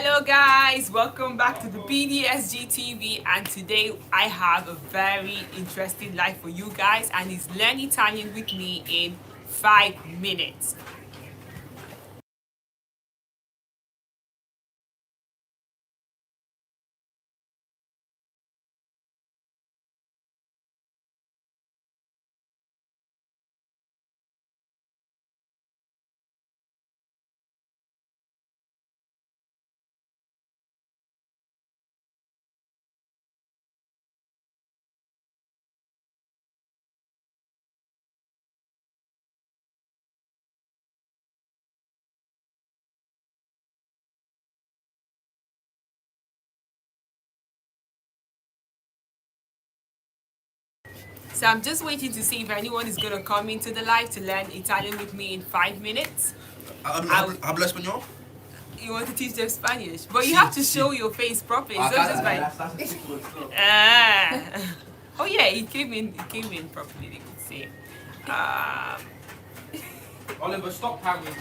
Hello guys, welcome back to the PDSG TV, and today I have a very interesting live for you guys, and it's Learn Italian with me in 5 minutes. So I'm just waiting to see if anyone is going to come into the live to learn Italian with me in 5 minutes. Habla español? You want to teach them Spanish, but you have to show your face properly. It's not just by. Oh yeah, it came in properly. They could see. Oliver, stop hammering.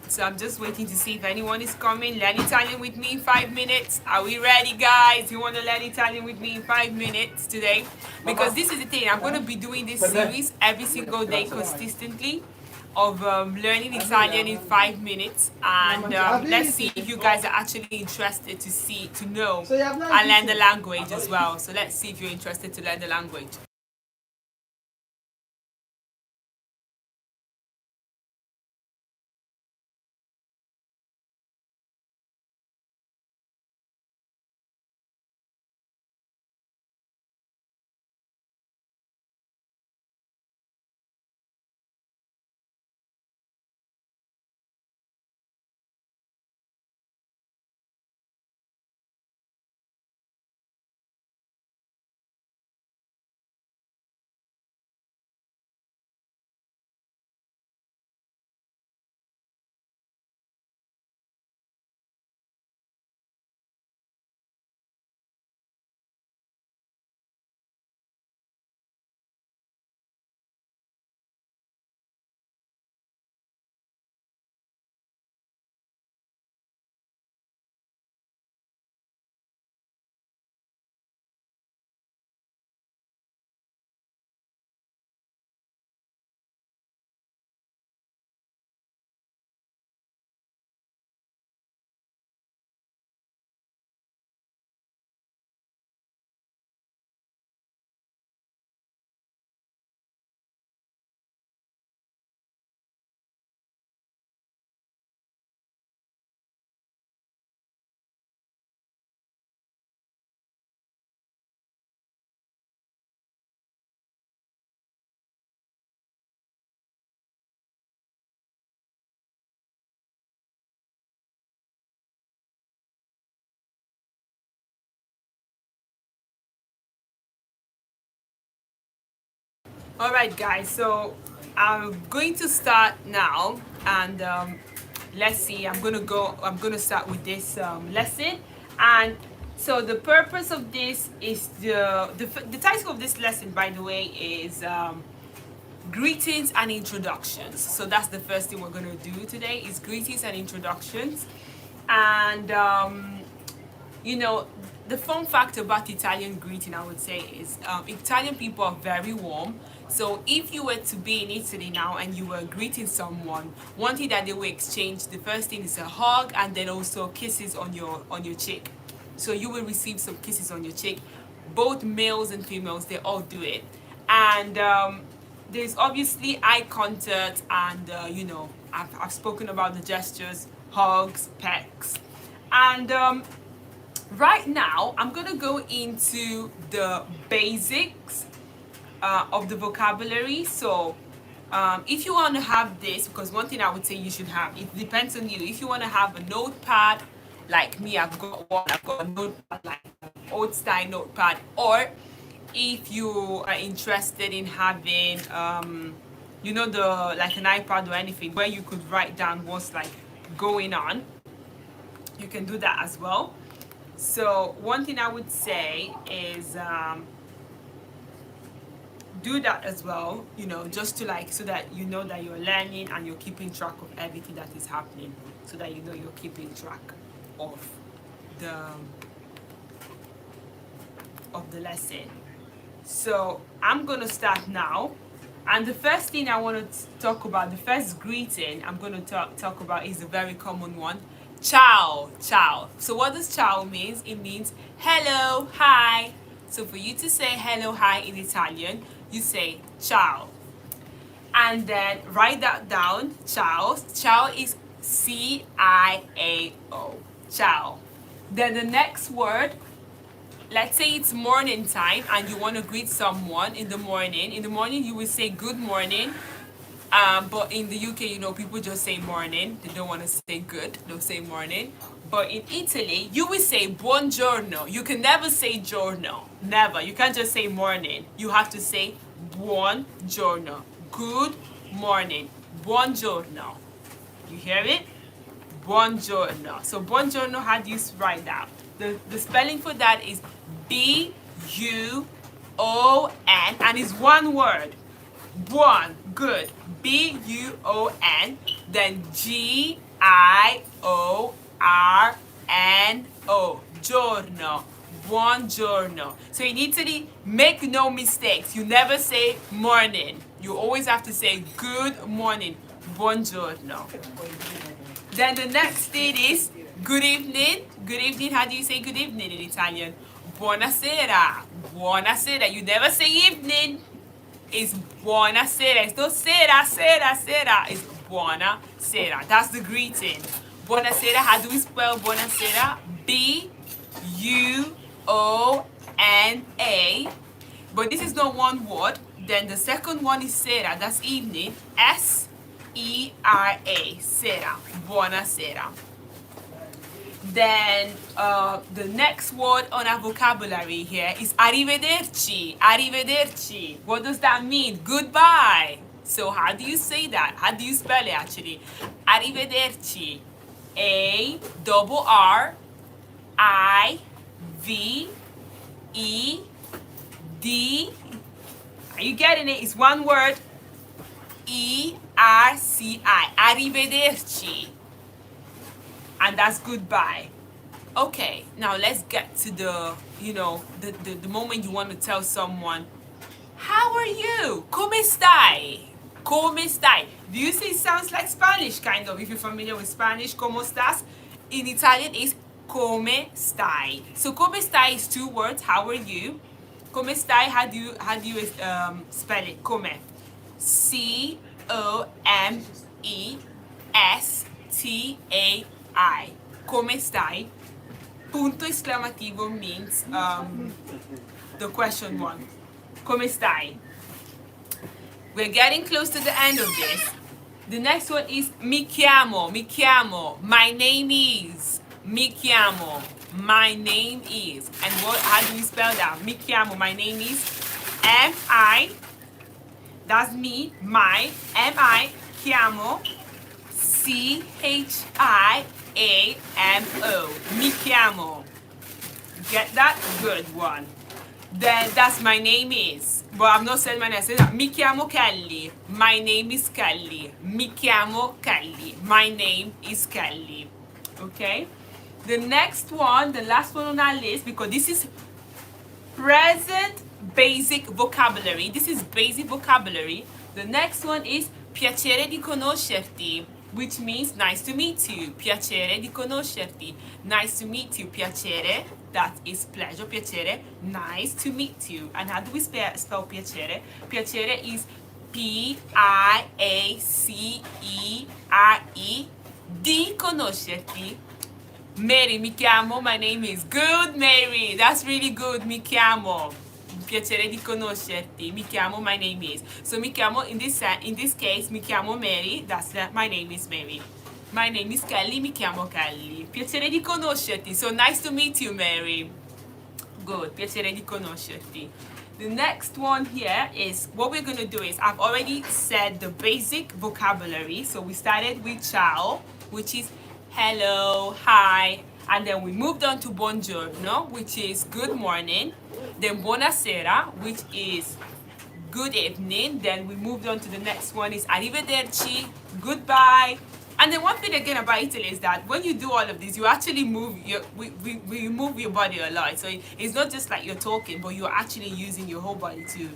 So I'm just waiting to see if anyone is coming. Learn Italian with me in 5 minutes. Are we ready, guys? You want to learn Italian with me in 5 minutes today? Because this is the thing. I'm going to be doing this series every single day consistently of learning Italian in 5 minutes. And let's see if you guys are actually interested to know and learn the language as well. So let's see if you're interested to learn the language. All right, guys. So I'm going to start now, and let's see. I'm gonna start with this lesson, and so the purpose of this is the title of this lesson, by the way, is greetings and introductions. So that's the first thing we're gonna do today is greetings and introductions, and you know, the fun fact about Italian greeting, I would say, is Italian people are very warm. So if you were to be in Italy now and you were greeting someone, one thing that they will exchange, the first thing is a hug, and then also kisses on your cheek. So you will receive some kisses on your cheek. Both males and females, they all do it. And there's obviously eye contact, and you know, I've spoken about the gestures, hugs, pecks, and right now I'm gonna go into the basics of the vocabulary. So if you want to have this, because one thing I would say you should have, it depends on you. If you want to have a notepad like me, I've got a notepad, like an old style notepad, or if you are interested in having you know, the like an iPad or anything where you could write down what's like going on, you can do that as well. So one thing I would say is do that as well, you know, just to like, so that you know that you're learning and you're keeping track of everything that is happening, so that you know you're keeping track. of the lesson. So I'm gonna start now, and the first thing I want to talk about, the first greeting I'm gonna talk about is a very common one. Ciao, ciao. So what does ciao means? It means hello, hi. So for you to say hello, hi in Italian, you say ciao. And then write that down, ciao. Ciao is C-I-A-O, ciao. Then the next word, let's say it's morning time and you want to greet someone in the morning. In the morning you will say good morning. But in the UK, you know, people just say morning. They don't want to say good. They'll say morning. But in Italy, you will say buongiorno. You can never say giorno. Never. You can't just say morning. You have to say buongiorno. Good morning. Buongiorno. You hear it? Buongiorno. So buongiorno, how do you write that? The spelling for that is B-U-O-N, and it's one word. Buon, good. B-U-O-N, then G-I-O-R-N-O, giorno, buongiorno. So in Italy, make no mistakes. You never say morning. You always have to say good morning, buongiorno. Then the next thing is good evening. Good evening, how do you say good evening in Italian? Buonasera, buonasera. You never say evening. It's buonasera. It's not sera, sera, sera. It's buonasera. That's the greeting. Buonasera, how do we spell buonasera? B-U-O-N-A. But this is not one word. Then the second one is sera. That's evening. S-E-R-A. Sera. Buonasera. Then the next word on our vocabulary here is arrivederci. Arrivederci. What does that mean? Goodbye. So how do you say that? How do you spell it actually? Arrivederci. A-R-R-I-V-E-D. Are you getting it? It's one word. E-R-C-I. Arrivederci. And that's goodbye. Okay, now let's get to the, you know, the moment you want to tell someone, how are you? ¿Cómo estai? ¿Cómo estai? Do you say it sounds like Spanish, kind of, if you're familiar with Spanish? ¿Cómo estás? In Italian is come stai. So come stai is two words, how are you? Come stai, how do you spell it? Come. C-O-M-E-S-T-A-I. Come stai? Punto esclamativo means the question one. Come stai? We're getting close to the end of this. The next one is mi chiamo, mi chiamo. My name is. Mi chiamo. My name is. And how do we spell that? Mi chiamo, my name is. M-I. That's me, my. M-I. Chiamo. C-H-I-A-M-O. Mi chiamo. Get that? Good one. Then that's my name is. But I'm not saying my name. I said mi chiamo Kelly. My name is Kelly. Mi chiamo Kelly. My name is Kelly. Okay? The next one, the last one on our list, because this is present basic vocabulary. This is basic vocabulary. The next one is piacere di conoscerti, which means nice to meet you. Piacere di conoscerti. Nice to meet you. Piacere, that is pleasure. Piacere, nice to meet you. And how do we spell piacere? Piacere is P-I-A-C-E-R-E. Di conoscerti. Mary, mi chiamo, my name is. Good, Mary. That's really good. Mi chiamo. Piacere di conoscerti. Mi chiamo, my name is. So mi chiamo, in this case, mi chiamo Mary. That's my name is Mary. My name is Kelly. Mi chiamo Kelly. Piacere di conoscerti. So nice to meet you, Mary. Good. Piacere di conoscerti. The next one here is, what we're going to do is, I've already said the basic vocabulary. So we started with ciao, which is hello, hi, and then we moved on to buongiorno, which is good morning, then buonasera, which is good evening, then we moved on to the next one is arrivederci, goodbye, And then one thing again about Italy is that when you do all of this, you actually move we move your body a lot. So it's not just like you're talking, but you're actually using your whole body to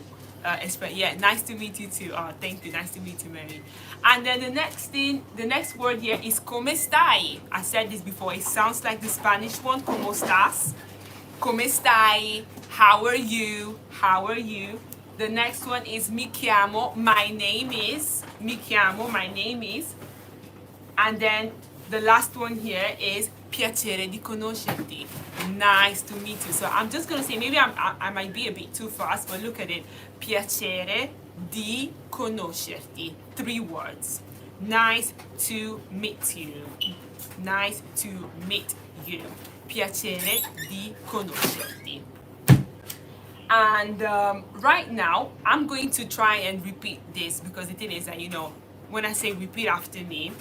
express. Yeah, nice to meet you too. Thank you. Nice to meet you, Mary. And then the next word here is come stai. I said this before. It sounds like the Spanish one, como estás. Come stai? How are you? How are you? The next one is mi chiamo. My name is. Mi chiamo. My name is. And then the last one here is piacere di conoscerti. Nice to meet you. So I'm just going to say, maybe I might be a bit too fast, but look at it. Piacere di conoscerti. 3 words. Nice to meet you. Nice to meet you. Piacere di conoscerti. And right now, I'm going to try and repeat this because the thing is that, when I say repeat after me,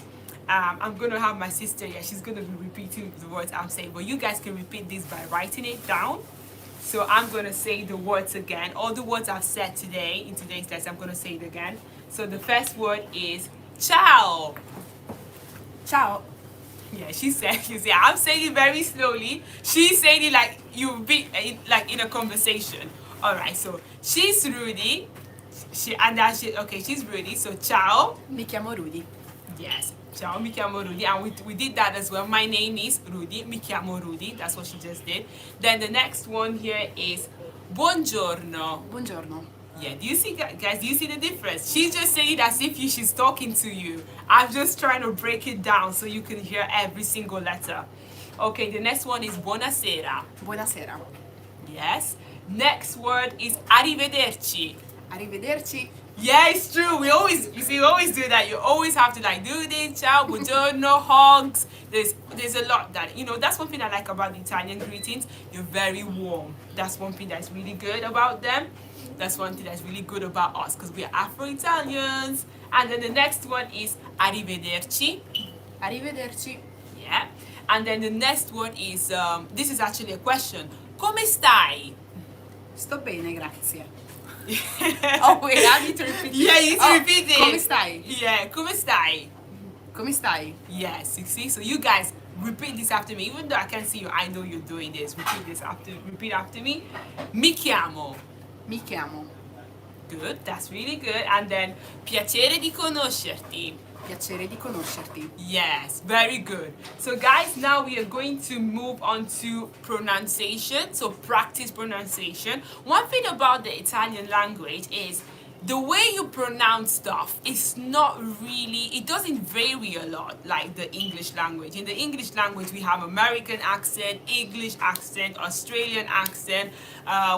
I'm going to have my sister here. She's going to be repeating the words I'm saying. But you guys can repeat this by writing it down. So I'm going to say the words again. All the words I've said today, in today's lesson, I'm going to say it again. So the first word is ciao. Ciao. Yeah, she said, I'm saying it very slowly. She's saying it like you'll be like in a conversation. All right, so she's Rudy. She's Rudy. So ciao. Mi chiamo Rudy. Yes. Ciao, mi chiamo Rudy. And we did that as well. My name is Rudy. Mi chiamo Rudy. That's what she just did. Then the next one here is buongiorno. Buongiorno. Yeah, do you see, guys, do you see the difference? She's just saying it as if she's talking to you. I'm just trying to break it down so you can hear every single letter. Okay, the next one is buonasera. Buonasera. Yes. Next word is arrivederci. Arrivederci. Yeah, it's true. We always do that. You always have to like do this, ciao, buongiorno, hugs. There's a lot that, that's one thing I like about the Italian greetings. You're very warm. That's one thing that's really good about them. That's one thing that's really good about us because we are Afro-Italians. And then the next one is arrivederci. Arrivederci. Yeah. And then the next word is, this is actually a question. Come stai? Sto bene, grazie. Oh, wait, I need to repeat it. Yeah, you need to repeat it. Come stai? Yeah, come stai? Come stai? Yes, you see? So you guys repeat this after me. Even though I can't see you, I know you're doing this. Repeat after me. Mi chiamo. Mi chiamo. Good, that's really good. And then piacere di conoscerti. Piacere di conoscerti. Yes, very good. So guys, now we are going to move on to pronunciation. So practice pronunciation. One thing about the Italian language is the way you pronounce stuff is not really, it doesn't vary a lot like the English language. In the English language, we have American accent, English accent, Australian accent,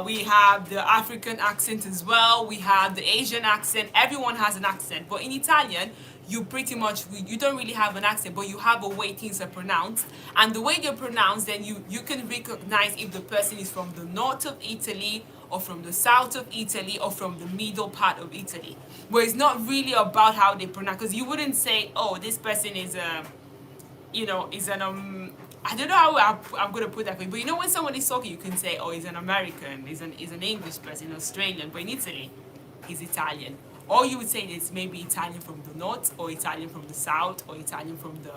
we have the African accent as well, we have the Asian accent, everyone has an accent. But in Italian, you pretty much, you don't really have an accent, but you have a way things are pronounced. And the way they're pronounced, then you can recognize if the person is from the north of Italy, or from the south of Italy, or from the middle part of Italy. But it's not really about how they pronounce, because you wouldn't say, oh, this person is is an I don't know how I'm going to put that for you, but when someone is talking, you can say, oh, he's an American, he's an English person, Australian, but in Italy, he's Italian. Or you would say it's maybe Italian from the north, or Italian from the south, or Italian from the,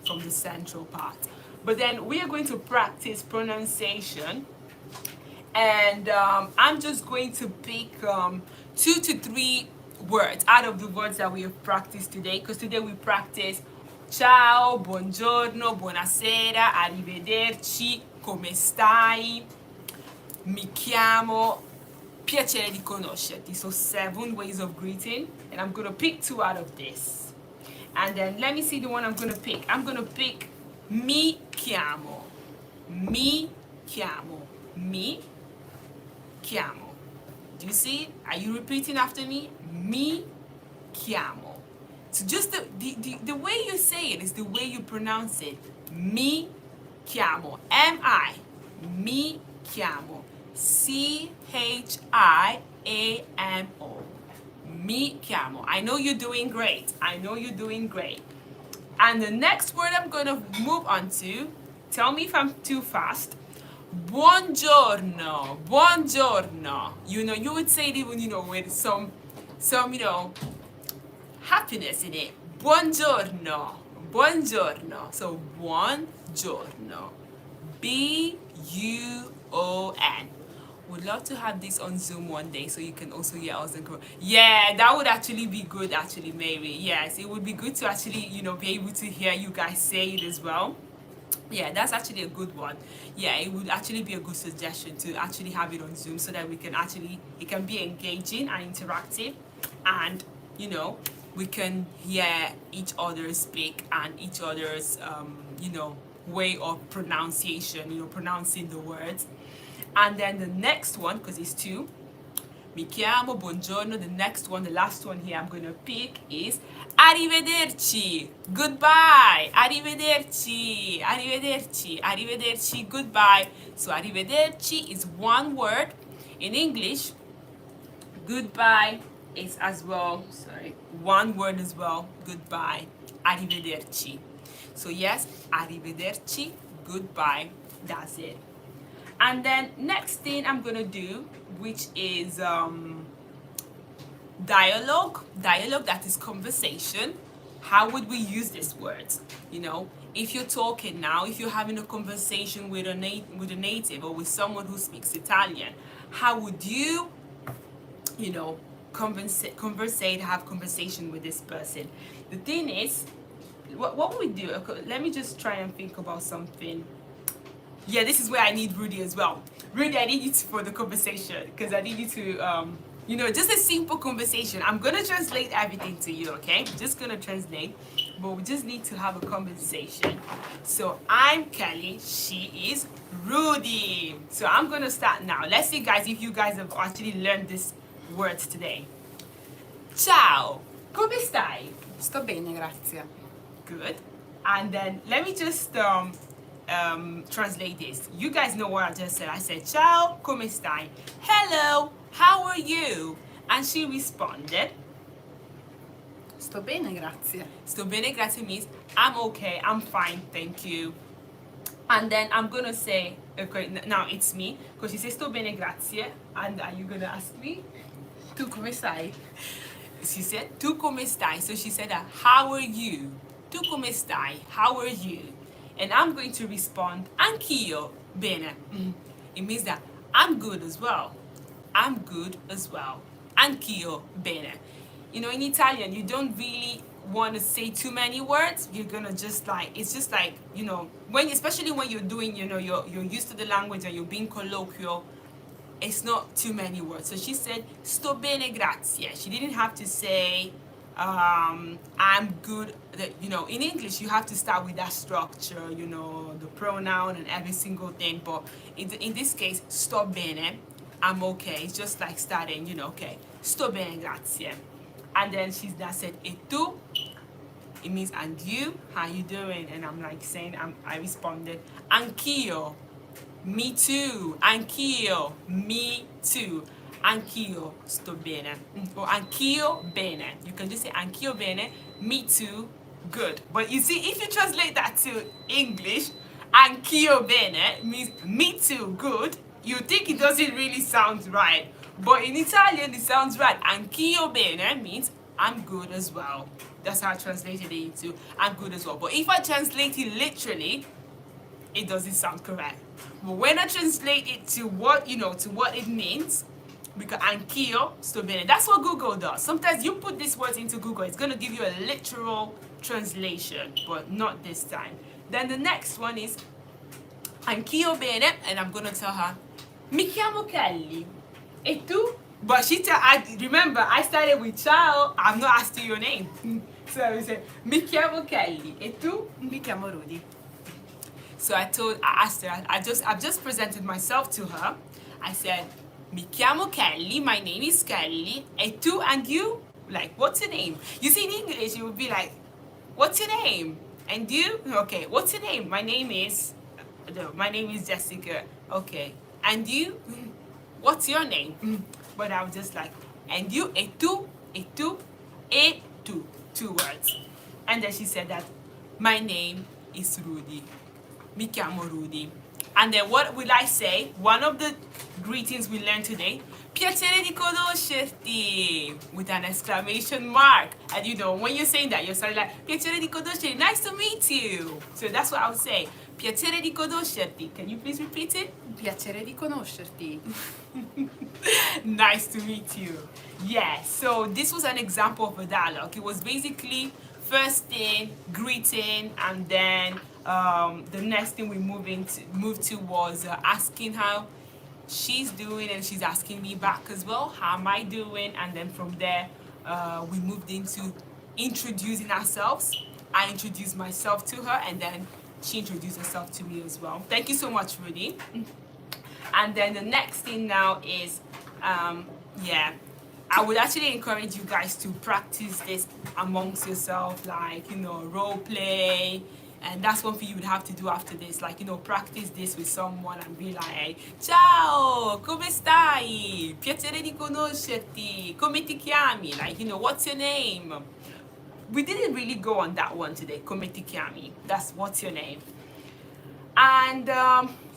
from the central part. But then we are going to practice pronunciation. And I'm just going to pick 2 to 3 words out of the words that we have practiced today. Because today we practice ciao, buongiorno, buonasera, arrivederci, come stai, mi chiamo, piacere di conoscerti. So 7 ways of greeting. And I'm going to pick 2 out of this. And then let me see the one I'm going to pick. I'm going to pick mi chiamo. Mi chiamo. Mi chiamo. Do you see it? Are you repeating after me? Mi chiamo. So just the way you say it is the way you pronounce it. Mi chiamo. M-I. Mi chiamo. C-H-I-A-M-O. Mi chiamo. I know you're doing great. I know you're doing great. And the next word I'm going to move on to, tell me if I'm too fast. Buongiorno, buongiorno. You would say it even, with some happiness in it. buongiorno, buongiorno. So buongiorno, B-U-O-N. Would love to have this on Zoom one day so you can also hear us and go. Yeah, that would actually be good. Actually, maybe yes, it would be good to actually be able to hear you guys say it as well. Yeah, that's actually a good one. Yeah, it would actually be a good suggestion to actually have it on Zoom so that we can actually, it can be engaging and interactive, and we can hear each other speak and each other's way of pronunciation, pronouncing the words. And then the next one, because it's two, mi chiamo, buongiorno. The next one, the last one here I'm going to pick is arrivederci, goodbye, arrivederci, arrivederci, arrivederci, goodbye. So arrivederci is one word. In English, goodbye is as well, one word as well, goodbye, arrivederci. So yes, arrivederci, goodbye, that's it. And then next thing I'm gonna do, which is dialogue, that is conversation. How would we use these words? If you're talking now, if you're having a conversation with a native or with someone who speaks Italian, how would you have conversation with this person? The thing is, what would we do? Okay, let me just try and think about something. Yeah, this is where I need Rudy as well. Rudy, I need you for the conversation, because I need you to just a simple conversation. I'm gonna translate everything to you, okay? Just gonna translate, but we just need to have a conversation. So I'm Kelly, she is Rudy. So I'm gonna start now. Let's see, guys, if you guys have actually learned these words today. Ciao, come stai? Sto bene, grazie. Good. And then let me just translate this. You guys know what I just said. I said, ciao, come stai? Hello, how are you? And she responded, Sto bene, grazie. sto bene, grazie means I'm okay, I'm fine, thank you. And then I'm gonna say, okay, now it's me, because she says sto bene, grazie. And are you gonna ask me? Tu come stai? She said, tu come stai? So she said, how are you? Tu come stai? How are you? And I'm going to respond, anch'io bene. It means that I'm good as well. I'm good as well. Anch'io bene. In Italian, you don't really want to say too many words. You're gonna just it's just like, especially when you're doing, you're used to the language and you're being colloquial, it's not too many words. So she said, sto bene, grazie. She didn't have to say, I'm good. In English you have to start with that structure, the pronoun and every single thing, but in this case, sto bene, I'm okay. It's just like starting, okay, sto bene, grazie. And then that said, e tu? It means, and you, how you doing? And I'm like saying, I responded, anch'io, me too, anch'io, me too. Anch'io sto bene, or anch'io bene. You can just say anch'io bene, me too, good. But you see, if you translate that to English, anch'io bene means me too, good. You think it doesn't really sound right, but in Italian it sounds right. Anch'io bene means I'm good as well. That's how I translated it into I'm good as well. But if I translate it literally, it doesn't sound correct. But when I translate it to what it means, because anch'io sto bene, that's what Google does. Sometimes you put these words into Google, it's going to give you a literal translation, but not this time. Then the next one is anch'io bene, and I'm going to tell her, mi chiamo Kelly, e tu? But remember, I started with ciao, I've not asked you your name. So I said, mi chiamo Kelly, e tu? Mi chiamo Rudy. So I asked her, I've just presented myself to her. I said, mi chiamo Kelly, my name is Kelly, e tu, and you? Like, what's your name? You see, in English, it would be like, what's your name? And you? Okay, what's your name? My name is Jessica. Okay, and you? What's your name? But I was just like, and you? E tu? E tu? E tu. 2 words. And then she said that my name is Rudy. Mi chiamo Rudy. And then what will I say? One of the greetings we learned today, piacere di conoscerti, with an exclamation mark. And you know, when you're saying that, you're saying like, piacere di conoscerti, nice to meet you. So that's what I would say. Piacere di conoscerti. Can you please repeat it? Piacere di conoscerti. Nice to meet you. Yeah, so this was an example of a dialogue. It was basically first thing, greeting, and then the next thing we moved to was asking how she's doing, and she's asking me back as well, how am I doing? And then from there, we moved into introducing ourselves. I introduced myself to her, and then she introduced herself to me as well. Thank you so much, Rudy. And then the next thing now is, yeah, I would actually encourage you guys to practice this amongst yourself, like, you know, role play. And that's one thing you would have to do after this, like, you know, practice this with someone and be like, ciao, come stai? Piacere di conoscerti. Come ti chiami? Like, you know, what's your name? We didn't really go on that one today, come ti chiami. That's what's your name. And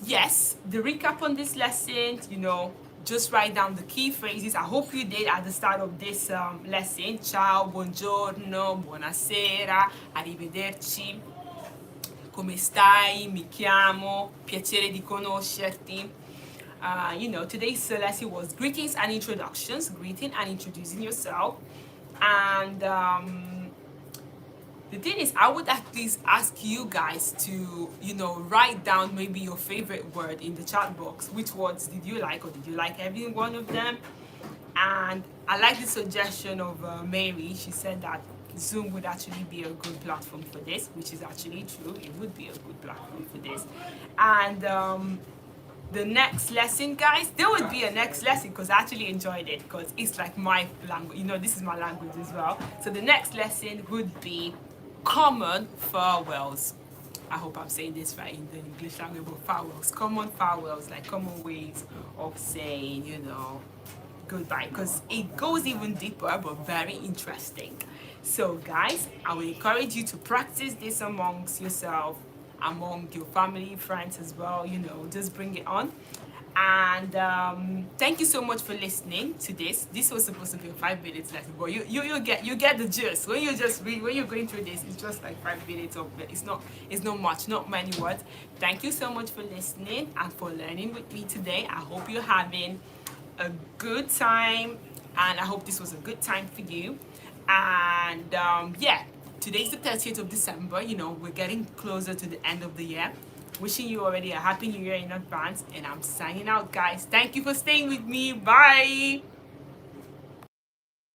yes, the recap on this lesson, you know, just write down the key phrases. I hope you did at the start of this lesson. Ciao, buongiorno, buonasera, arrivederci, come stai, mi chiamo, piacere di conoscerti. You know, today's lesson was greetings and introductions, greeting and introducing yourself. And the thing is, I would at least ask you guys to, you know, write down maybe your favorite word in the chat box. Which words did you like, or did you like every one of them? And I like the suggestion of Mary. She said that Zoom would actually be a good platform for this, which is actually true. It would be a good platform for this. And the next lesson, guys, there would be a next lesson because I actually enjoyed it, because it's like my language. You know, this is my language as well. So the next lesson would be common farewells. I hope I'm saying this right in the English language, but farewells, common farewells, like common ways of saying, you know, goodbye, because it goes even deeper but very interesting. So guys, I will encourage you to practice this amongst yourself, among your family, friends as well, you know, just bring it on. And thank you so much for listening to this. This was supposed to be a 5 minutes lesson, but you get the gist. When you just read, when you're going through this, it's just like 5 minutes of it. It's not much, not many words. Thank you so much for listening and for learning with me today. I hope you're having a good time, and I hope this was a good time for you. And yeah, today's the 30th of December. You know, we're getting closer to the end of the year. Wishing you already a happy new year in advance, and I'm signing out, guys. Thank you for staying with me. Bye.